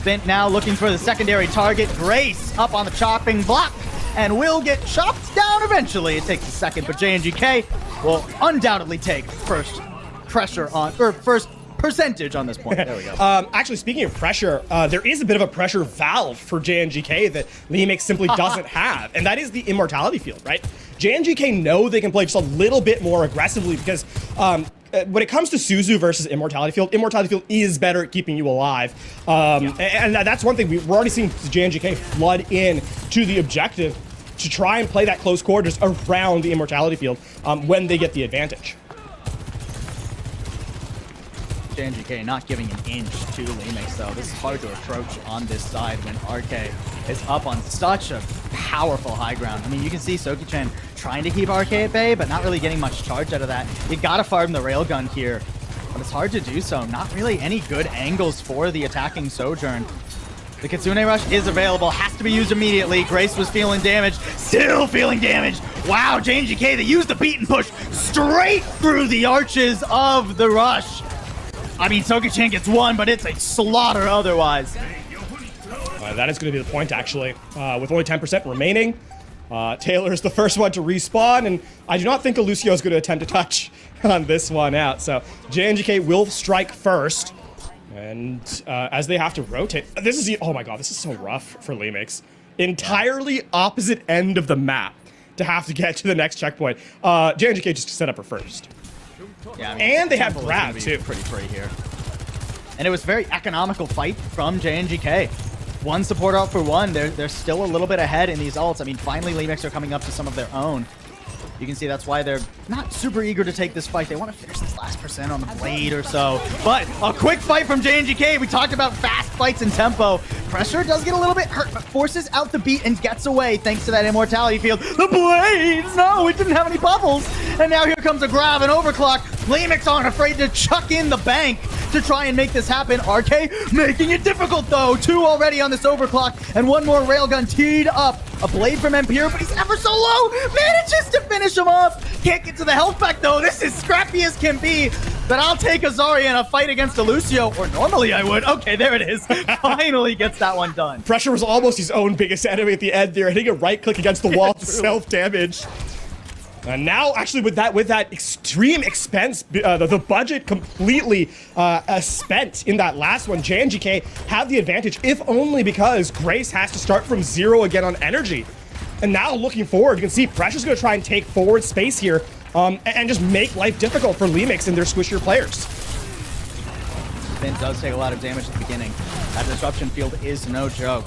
Fint now looking for the secondary target. Grace up on the chopping block and will get chopped down eventually. It takes a second, but JNGK will undoubtedly take first percentage on this point. There we go. Actually, speaking of pressure, there is a bit of a pressure valve for JNGK that LEAMICS simply doesn't have, and that is the Immortality Field, right? JNGK know they can play just a little bit more aggressively because when it comes to Suzu versus Immortality Field is better at keeping you alive. And that's one thing. We're already seeing JNGK flood in to the objective to try and play that close quarters around the Immortality Field when they get the advantage. JNGK not giving an inch to LEAMICS, though. This is hard to approach on this side when RK is up on such a powerful high ground. I mean, you can see Soki-chan trying to keep RK at bay, but not really getting much charge out of that. You gotta farm the railgun here, but it's hard to do so. Not really any good angles for the attacking Sojourn. The Kitsune Rush is available, has to be used immediately. Grace was feeling damage, still feeling damage. Wow, JNGK, they used the beat and push straight through the arches of the rush. I mean, Soki-chan gets one, but it's a slaughter otherwise. That is going to be the point, actually. With only 10% remaining, Taylor is the first one to respawn, and I do not think Lucio is going to attempt to touch on this one out. So JNGK will strike first, and as they have to rotate, this is, oh my god, this is so rough for LEAMICS. Entirely opposite end of the map to have to get to the next checkpoint. JNGK just set up her first. Yeah, I mean, and they have grab too. Pretty free here. And it was a very economical fight from JNGK. One support out for one. They're still a little bit ahead in these ults. I mean, finally LEAMICS are coming up to some of their own. You can see that's why they're not super eager to take this fight. They want to finish this last percent on the blade or so. But a quick fight from JNGK. We talked about fast fights and tempo. Pressure does get a little bit hurt, but forces out the beat and gets away thanks to that immortality field. The blades! No, it didn't have any bubbles. And now here comes a grab and overclock. LEAMICS aren't afraid to chuck in the bank to try and make this happen. RK making it difficult though. 2 already on this overclock and 1 more railgun teed up. A blade from Empire, but he's ever so low. Manages to finish him off. Can't get to the health pack though. This is scrappy as can be. But I'll take a Zarya in a fight against a Lucio, or normally I would. Okay, there it is. Finally gets that one done. Pressure was almost his own biggest enemy at the end there, hitting a right click against the wall to self-damage. And now, actually, with that extreme expense, the budget completely spent in that last one, JNGK have the advantage, if only because Grace has to start from 0 again on energy. And now, looking forward, you can see Pressure's going to try and take forward space here and just make life difficult for LEAMICS and their squishier players. Finn does take a lot of damage at the beginning. That disruption field is no joke.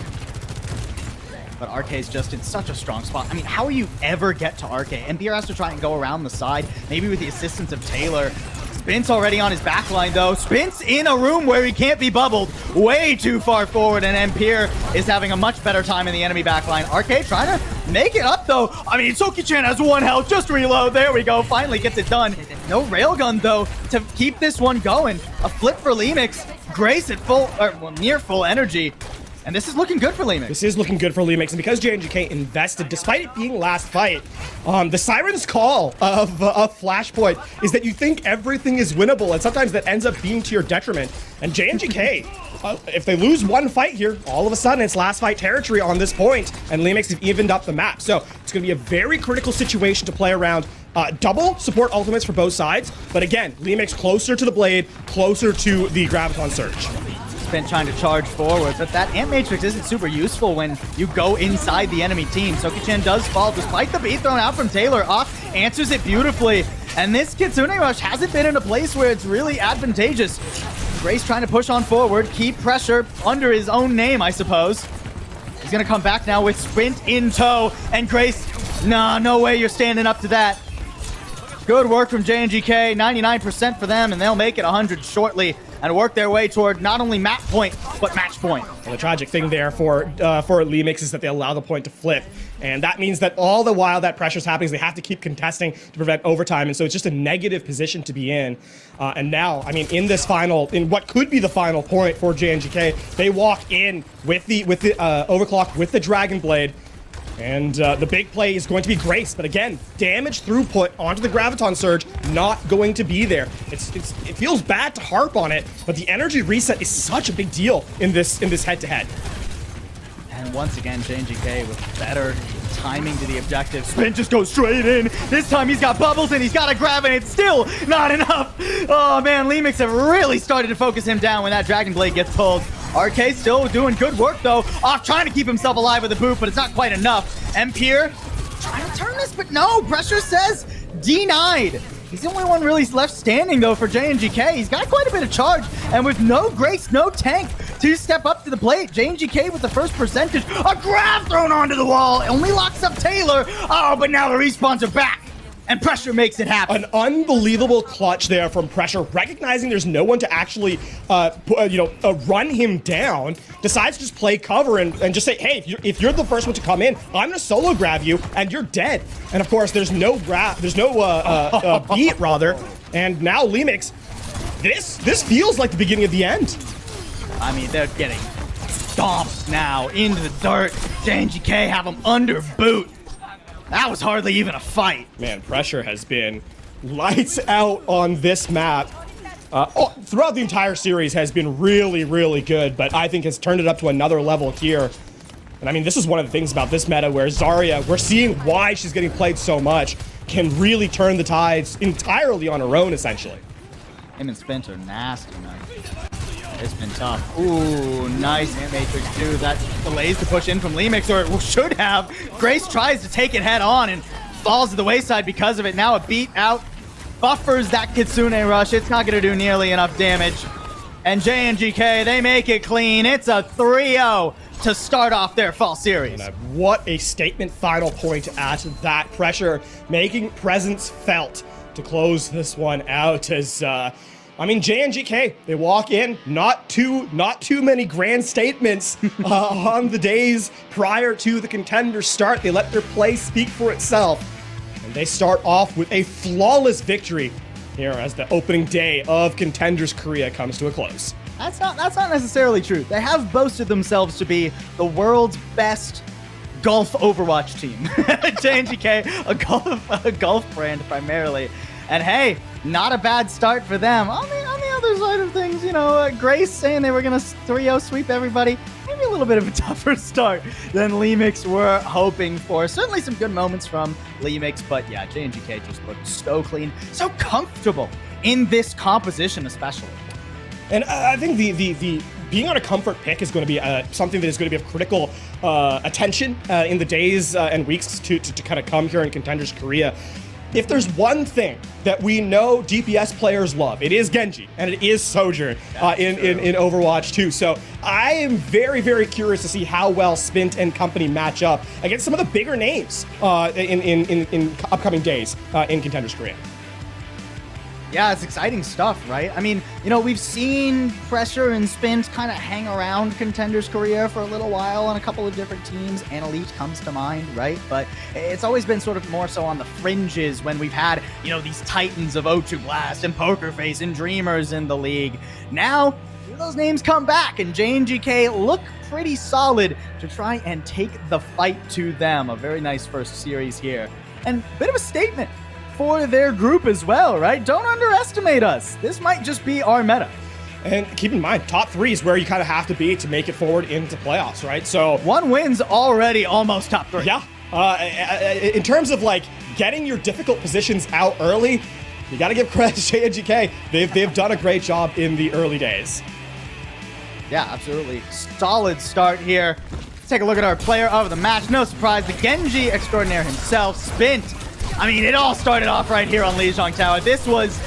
But RK's just in such a strong spot. I mean, how will you ever get to RK? Empire has to try and go around the side, maybe with the assistance of Taylor. Spint's already on his backline, though. Spint's in a room where he can't be bubbled. Way too far forward, and Empire is having a much better time in the enemy backline. RK trying to make it up, though. I mean, Soki-chan has 1 health. Just reload. There we go. Finally gets it done. No railgun, though, to keep this one going. A flip for LEAMICS. Grace at full, or well, near full energy. And this is looking good for LEAMICS. This is looking good for LEAMICS, and because JNGK invested, despite it being last fight, the Siren's call of Flashpoint is that you think everything is winnable, and sometimes that ends up being to your detriment. And JNGK, if they lose 1 fight here, all of a sudden it's last fight territory on this point, and LEAMICS have evened up the map. So it's going to be a very critical situation to play around. Double support ultimates for both sides, but again, LEAMICS closer to the blade, closer to the Graviton Surge. Been trying to charge forward, but that Ant Matrix isn't super useful when you go inside the enemy team. Soki-chan does fall despite the beat thrown out from Taylor. Off answers it beautifully, and this Kitsune Rush hasn't been in a place where it's really advantageous. Grace trying to push on forward, keep pressure under his own name, I suppose. He's gonna come back now with Sprint in tow, and Grace, nah, no way you're standing up to that. Good work from JNGK, 99% for them, and they'll make it 100 shortly and work their way toward not only map point, but match point. Well, the tragic thing there for LEAMICS is that they allow the point to flip, and that means that all the while that pressure's happening, they have to keep contesting to prevent overtime, and so it's just a negative position to be in. And now, I mean, in what could be the final point for JNGK, they walk in with the overclock, with the Dragon Blade, and the big play is going to be Grace, but again, damage throughput onto the Graviton Surge not going to be there. It feels bad to harp on it, but the energy reset is such a big deal in this head-to-head. And once again, JNGK with better timing to the objective. Spin just goes straight in. This time he's got bubbles and he's got a grab, and it's still not enough. Oh man, LEAMICS have really started to focus him down when that Dragon Blade gets pulled. RK still doing good work though. Off trying to keep himself alive with a boot, but it's not quite enough. Empire trying to turn this, but no. Pressure says denied. He's the only one really left standing though for JNGK. He's got quite a bit of charge, and with no Grace, no tank to step up to the plate, JNGK with the first percentage. A grab thrown onto the wall. Only locks up Taylor. Oh, but now the respawns are back. And Pressure makes it happen. An unbelievable clutch there from Pressure, recognizing there's no one to actually, run him down. Decides to just play cover and just say, hey, if you're the first one to come in, I'm gonna solo grab you, and you're dead. And of course, there's no beat rather. And now LEAMICS, this feels like the beginning of the end. I mean, they're getting stomped now into the dirt. JNGK have them under boot. That was hardly even a fight. Man, Pressure has been lights out on this map. Throughout the entire series has been really, really good, but I think has turned it up to another level here. And I mean, this is one of the things about this meta where Zarya, we're seeing why she's getting played so much, can really turn the tides entirely on her own, essentially. Him and Spence are nasty, man. It's been tough. Ooh, nice Ant Matrix too. That delays the push in from LEAMICS, or it should have. Grace tries to take it head on and falls to the wayside because of it. Now a beat out buffers that Kitsune Rush. It's not going to do nearly enough damage. And JNGK, they make it clean. It's a 3-0 to start off their fall series. And what a statement final point at that. Pressure making presence felt to close this one out as, I mean, JNGK, they walk in, not too many grand statements on the days prior to the Contenders start. They let their play speak for itself. And they start off with a flawless victory here as the opening day of Contenders Korea comes to a close. That's not necessarily true. They have boasted themselves to be the world's best golf Overwatch team. JNGK, a golf brand primarily. And hey, not a bad start for them. On the other side of things, you know, Grace saying they were going to 3-0 sweep everybody. Maybe a little bit of a tougher start than LEAMICS were hoping for. Certainly some good moments from LEAMICS, but yeah, JNGK just looked so clean, so comfortable in this composition especially. And I think the being on a comfort pick is going to be something that is going to be of critical attention in the days and weeks to kind of come here in Contenders Korea. If there's one thing that we know DPS players love, it is Genji and it is Sojourn in Overwatch 2. So I am very, very curious to see how well Spint and company match up against some of the bigger names in upcoming days in Contenders Korea. Yeah, it's exciting stuff, right? I mean, you know, we've seen Pressure and Spins kind of hang around Contenders Korea for a little while on a couple of different teams. Elite comes to mind, right? But it's always been sort of more so on the fringes when we've had, you know, these titans of O2 Blast and Poker Face and Dreamers in the league. Now, those names come back, and JNGK look pretty solid to try and take the fight to them. A very nice first series here. And a bit of a statement for their group as well, right? Don't underestimate us. This might just be our meta. And keep in mind, top 3 is where you kind of have to be to make it forward into playoffs, right? So 1 win's already almost top 3. Yeah. In terms of like getting your difficult positions out early, you got to give credit to JNGK. They've done a great job in the early days. Yeah, absolutely. Solid start here. Let's take a look at our player of the match. No surprise, the Genji extraordinaire himself, Spint. I mean, it all started off right here on Lijiang Tower. This was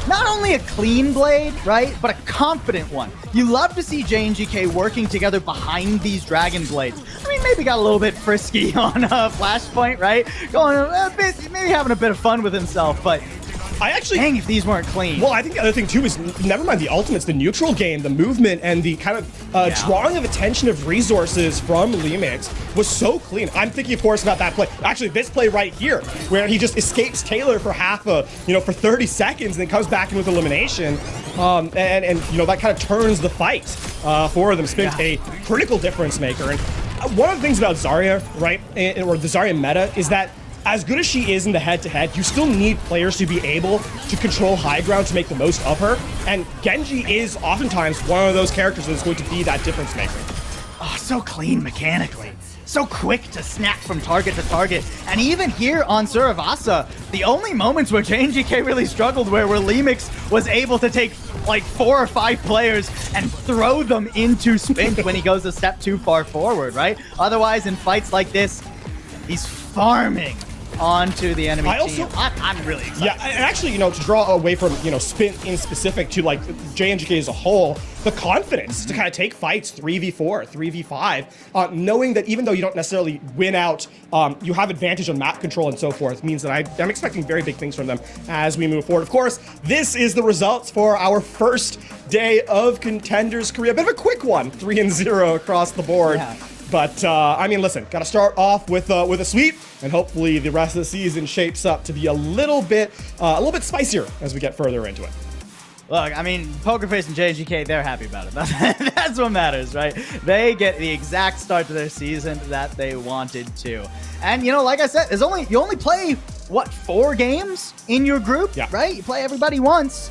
not only a clean blade, right, but a confident one. You love to see JNGK working together behind these dragon blades. I mean, maybe got a little bit frisky on Flashpoint, right? Going a bit, maybe having a bit of fun with himself, but dang if these weren't clean. Well, I think the other thing too is, never mind the ultimates, the neutral game, the movement, and the kind of drawing of attention of resources from LEAMICS was so clean. I'm thinking, of course, about that play. Actually, this play right here, where he just escapes Taylor for for 30 seconds, and then comes back in with elimination, and you know, that kind of turns the fight for them. Spent a critical difference maker. And one of the things about Zarya, right, or the Zarya meta, is that as good as she is in the head-to-head, you still need players to be able to control high ground to make the most of her. And Genji is oftentimes one of those characters that's going to be that difference maker. Oh, so clean mechanically. So quick to snap from target to target. And even here on Suravasa, the only moments where JNGK really struggled where LEAMICS was able to take like 4 or 5 players and throw them into Spint when he goes a step too far forward, right? Otherwise, in fights like this, he's farming onto the enemy team. I'm really excited. Yeah, and actually, you know, to draw away from, you know, Spint in specific to like JNGK as a whole, the confidence to kind of take fights 3v4, 3v5, knowing that even though you don't necessarily win out, you have advantage on map control and so forth, means that I'm expecting very big things from them as we move forward. Of course, this is the results for our first day of Contenders Korea. A bit of a quick one, 3-0 across the board. Yeah. But, I mean, listen, got to start off with a sweep, and hopefully the rest of the season shapes up to be a little bit spicier as we get further into it. Look, I mean, Poker Face and JNGK, they're happy about it. That's what matters, right? They get the exact start to their season that they wanted to. And, you know, like I said, you only play, what, 4 games in your group, right? You play everybody once.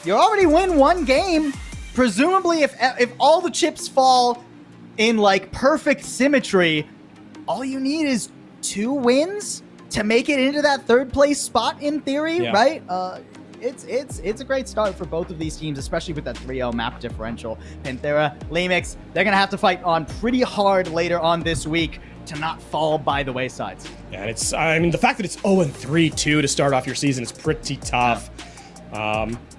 You already win 1 game. Presumably, if all the chips fall in like perfect symmetry, all you need is 2 wins to make it into that 3rd place spot in theory, right? It's a great start for both of these teams, especially with that 3-0 map differential. Panthera, LEAMICS, they're gonna have to fight on pretty hard later on this week to not fall by the waysides. Yeah, and I mean, the fact that it's 0-3 too to start off your season is pretty tough.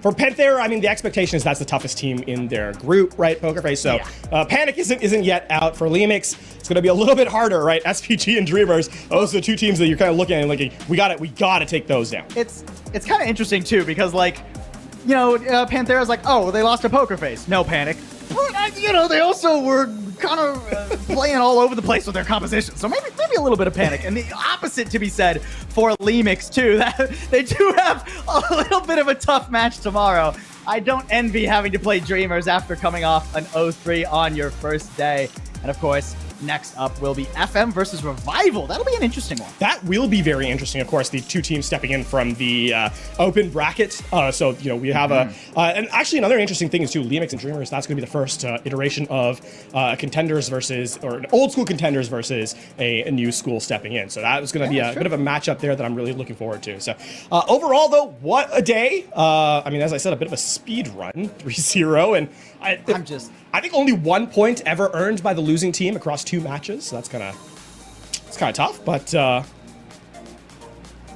For Panthera, I mean, the expectation is that's the toughest team in their group, right? Poker Face. So Panic isn't yet out. For LEAMICS, it's going to be a little bit harder, right? SPG and Dreamers, those are the two teams that you're kind of looking at and like, we got to take those down. It's kind of interesting too, because like, you know, Panthera's like, oh, they lost to Poker Face. No Panic. But, you know, they also were kind of playing all over the place with their composition. So maybe a little bit of Panic. And the opposite to be said for LEAMICS too. That they do have a little bit of a tough match tomorrow. I don't envy having to play Dreamers after coming off an 0-3 on your first day. And of course, next up will be FM versus Revival. That'll be an interesting one. That will be very interesting. Of course, the two teams stepping in from the open bracket. So, you know, we have and actually another interesting thing is too, LEAMICS and Dreamers, that's going to be the first iteration of Contenders versus, or an old school Contenders versus a new school stepping in. So that was going to be a bit of a matchup there that I'm really looking forward to. So overall though, what a day. I mean, as I said, a bit of a speed run, 3-0. And I think only 1 point ever earned by the losing team across 2 matches. So that's kind of tough, but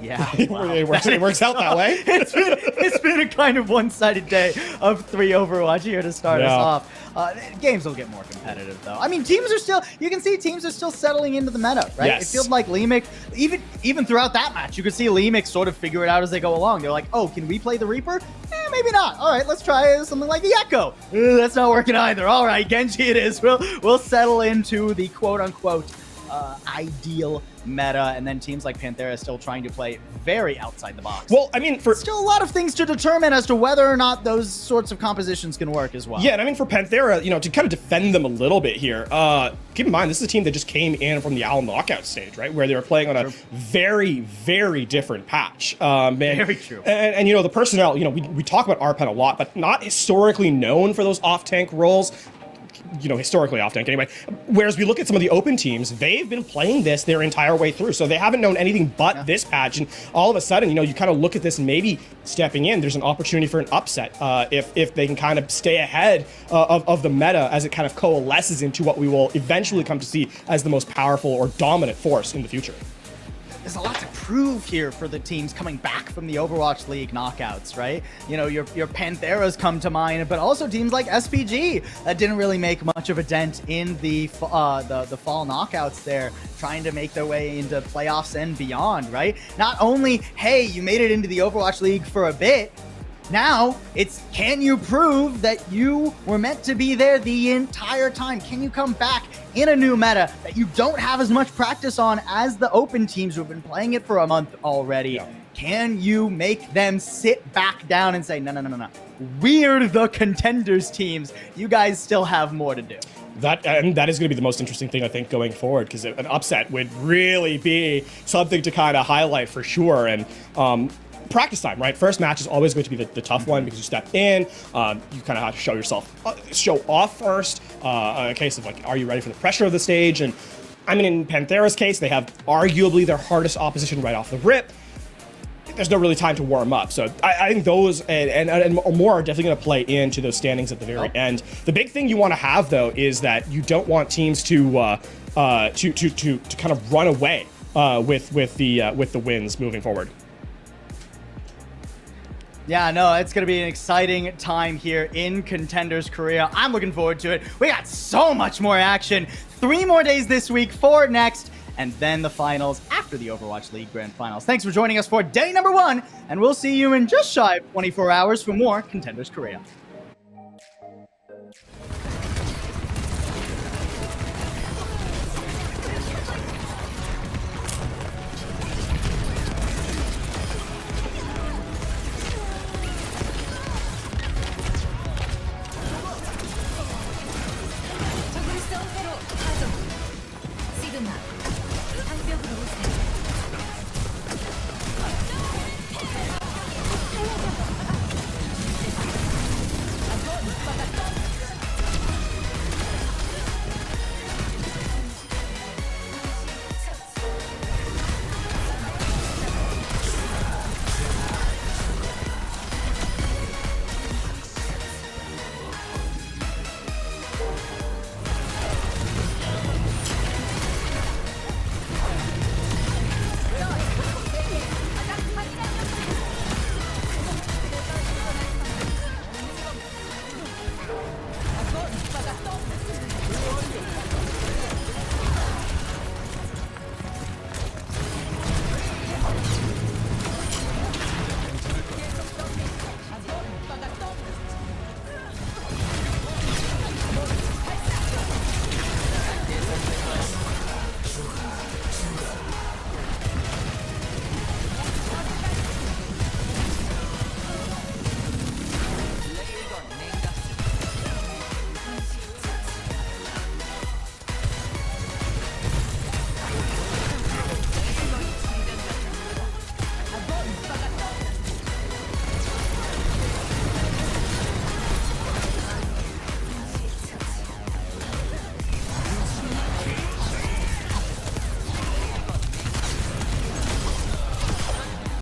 yeah, wow. it works out that way. It's been a kind of one-sided day of 3 Overwatch here to start us off. Games will get more competitive though. I mean, teams are still, you can see teams are still settling into the meta, right? Yes. It feels like LEAMICS, even throughout that match, you could see LEAMICS sort of figure it out as they go along. They're like, oh, can we play the Reaper? Maybe not. All right, let's try something like the Echo. That's not working either. All right, Genji it is. We'll settle into the quote-unquote ideal meta, and then teams like Panthera still trying to play very outside the box. Well, I mean, for still a lot of things to determine as to whether or not those sorts of compositions can work as well. Yeah, and I mean, for Panthera, you know, to kind of defend them a little bit here, keep in mind, this is a team that just came in from the Owl knockout stage, right? Where they were playing on a very, very different patch. Very true. And, you know, the personnel, you know, we talk about RPen a lot, but not historically known for those off-tank roles. You know, historically off tank anyway. Whereas we look at some of the open teams, they've been playing this their entire way through. So they haven't known anything but this patch. And all of a sudden, you know, you kind of look at this and maybe stepping in, there's an opportunity for an upset if they can kind of stay ahead of the meta as it kind of coalesces into what we will eventually come to see as the most powerful or dominant force in the future. There's a lot to prove here for the teams coming back from the Overwatch League knockouts, right? You know, your Pantheras come to mind, but also teams like SPG that didn't really make much of a dent in the fall knockouts there, trying to make their way into playoffs and beyond, right? Not only, hey, you made it into the Overwatch League for a bit, now, it's can you prove that you were meant to be there the entire time? Can you come back in a new meta that you don't have as much practice on as the open teams who have been playing it for a month already? Yeah. Can you make them sit back down and say, no. We're the Contenders teams. You guys still have more to do. That is going to be the most interesting thing, I think, going forward, because an upset would really be something to kind of highlight for sure. And practice time, right? First match is always going to be the tough one because you step in, you kind of have to show yourself, show off first. A case of like, are you ready for the pressure of the stage? And I mean, in Panthera's case, they have arguably their hardest opposition right off the rip. There's no really time to warm up. So I think those and more are definitely going to play into those standings at the very end. The big thing you want to have though is that you don't want teams to kind of run away with the wins moving forward. Yeah, no, it's going to be an exciting time here in Contenders Korea. I'm looking forward to it. We got so much more action. 3 more days this week for next, and then the finals after the Overwatch League Grand Finals. Thanks for joining us for day number 1, and we'll see you in just shy of 24 hours for more Contenders Korea.